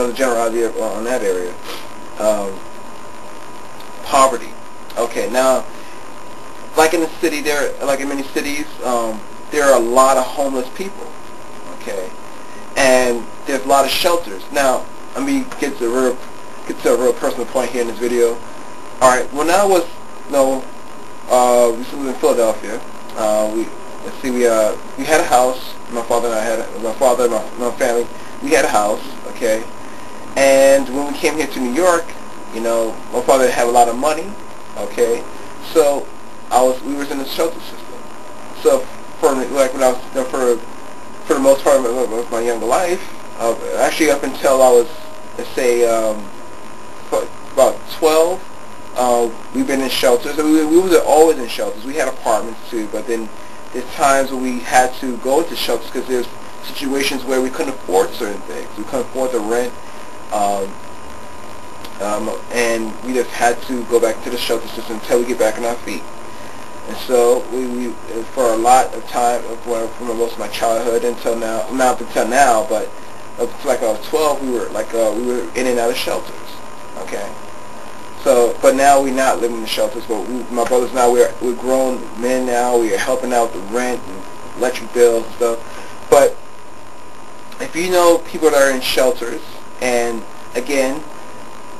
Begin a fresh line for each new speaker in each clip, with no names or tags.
a general idea on that area. Poverty. Okay, now, like in the city, like in many cities, there are a lot of homeless people. Okay, and there's a lot of shelters. Now, let me get to a real personal point here in this video. All right, when I was, we lived in Philadelphia. We had a house. My father and my family. We had a house. Okay, and when we came here to New York, my father didn't have a lot of money. Okay, so we was in the shelter system. So for the most part of my younger life, actually up until I was, let's say, about 12, we've been in shelters. We were always in shelters. We had apartments too, but then there's times when we had to go into shelters because there's situations where we couldn't afford certain things. We couldn't afford the rent, and we just had to go back to the shelter system until we get back on our feet. And so we for a lot of time, from most of my childhood until now, not until now, but up to like I was 12, we were in and out of shelters. Okay. So, but now we're not living in the shelters. But my brothers now, we're grown men now. We are helping out with the rent and electric bills and stuff. But if you know people that are in shelters, and again,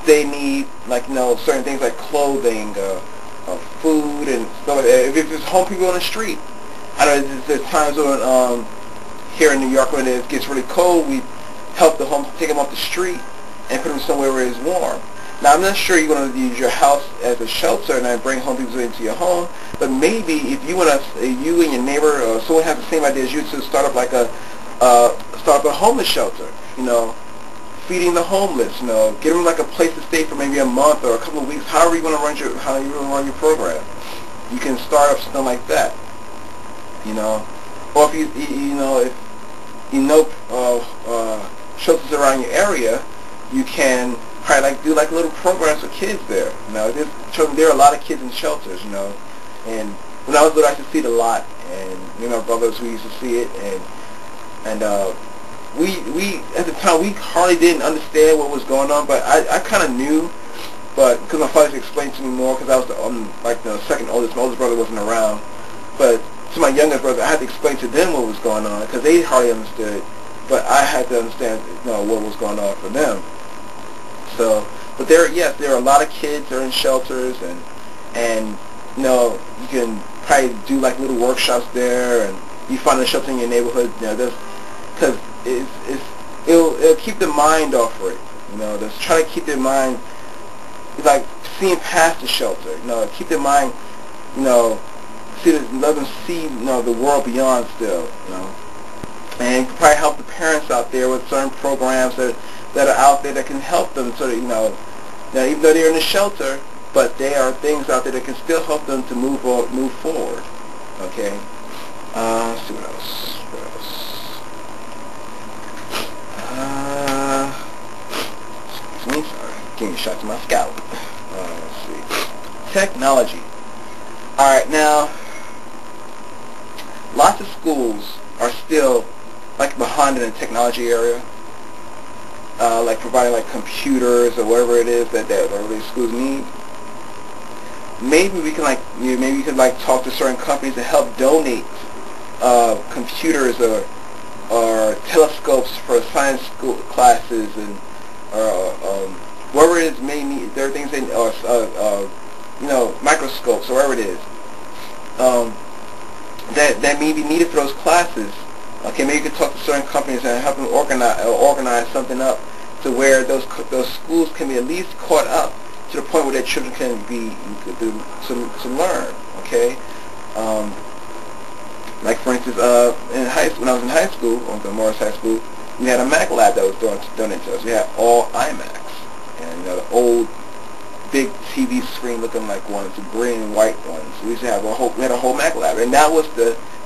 they need certain things like clothing, food, and stuff like that. If there's home people on the street, I know there's times when here in New York when it gets really cold, we help the homeless, take them off the street and put them somewhere where it's warm. Now, I'm not sure you're going to use your house as a shelter and then bring home people into your home, but maybe if you want to, you and your neighbor or someone has the same idea as you to start up a homeless shelter, feeding the homeless, give them like a place to stay for maybe a month or a couple of weeks, however you want to run your program. You can start up something like that, or if shelters around your area, you can probably do little programs for kids there. There are a lot of kids in shelters, and when I was little I used to see it a lot, and me and my brothers, we used to see it, and we at the time we hardly didn't understand what was going on, but I kind of knew, but because my father explained to me more, because I was the second oldest. My oldest brother wasn't around, but to my youngest brother I had to explain to them what was going on because they hardly understood, but I had to understand what was going on for them. So, but there are a lot of kids that are in shelters, and you can probably do little workshops there, and you find a shelter in your neighborhood, because it'll keep the mind off it. Just try to keep their mind seeing past the shelter. Keep their mind, let them see the world beyond still. And you can probably help the parents out there with certain programs that are out there that can help them, so that now even though they're in a shelter, but there are things out there that can still help them to move forward. Okay. Let's see what else. Excuse me, sorry, getting a shot to my scalp. Let's see. Technology. All right, now lots of schools are still behind in the technology area. Providing computers or whatever it is that these schools need. Maybe we can maybe you could talk to certain companies to help donate computers or telescopes for science school classes, and whatever it is may need. There are things microscopes or whatever it is that may be needed for those classes. Okay, maybe you could talk to certain companies and help them organize something up to where those schools can be at least caught up to the point where their children can to learn. Okay, for instance, when I was in high school, at Morris High School, we had a Mac lab that was donated to us. We had all iMacs, and the old big TV screen looking ones, the green and white ones. We used to have we had a whole Mac lab, and that was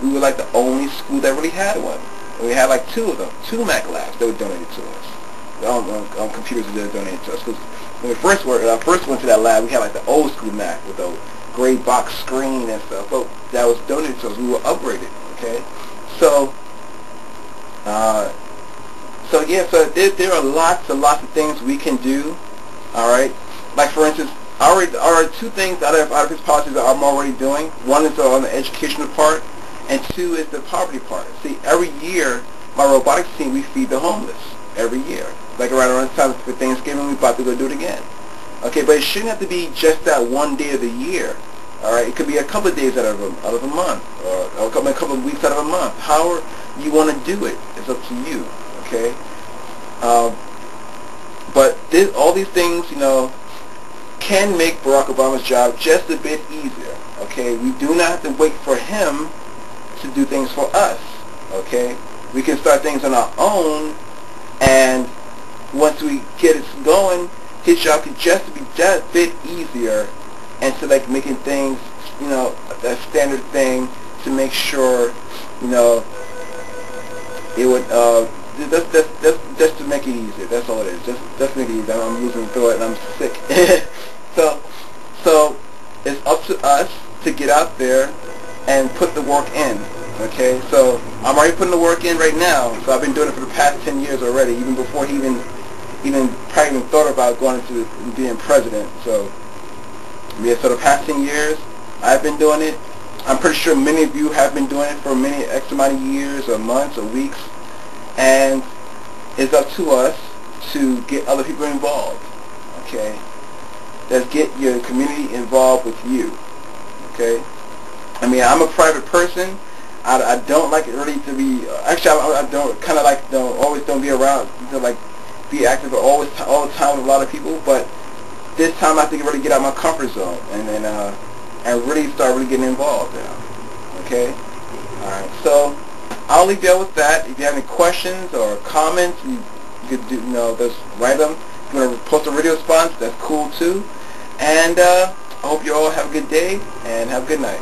we were the only school that really had one. And we had two of them, 2 Mac labs that were donated to us. Computers that were donated to us. Because when I first went to that lab, we had the old school Mac with a gray box screen and stuff. But that was donated to us. We were upgraded. Okay, so So yeah, so there are lots and lots of things we can do. All right, like for instance, already two things out of his policies that I'm already doing. One is on the educational part, and two is the poverty part. See, every year my robotics team, we feed the homeless every year. Like around the time for Thanksgiving, we're about to go do it again. Okay, but it shouldn't have to be just that one day of the year. All right, it could be a couple of days out of a month, or a couple of weeks out of a month. However you want to do it, it's up to you. Okay, but all these things, can make Barack Obama's job just a bit easier. Okay, we do not have to wait for him to do things for us. Okay, we can start things on our own, and once we get it going, his job could just be just a bit easier, and so like making things, a standard thing to make sure, it would, just to make it easier. That's all it is. Just make it easier. I'm losing through it and I'm sick. so it's up to us to get out there and put the work in. Okay, so I'm already putting the work in right now. So I've been doing it for the past 10 years already, even before he even thought about going into being president. So yeah, so the past 10 years I've been doing it. I'm pretty sure many of you have been doing it for many X amount of years or months or weeks, and it's up to us to get other people involved. Okay, let's get your community involved with you. Okay, I mean, I'm a private person. I don't like it really to be. Actually, I don't kind of like don't be around to like be active all the time with a lot of people. But this time I have to really get out of my comfort zone and really start getting involved now. Okay, all right. So I'll leave you with that. If you have any questions or comments, you could just write them. If you want to post a radio response, that's cool too. And I hope you all have a good day and have a good night.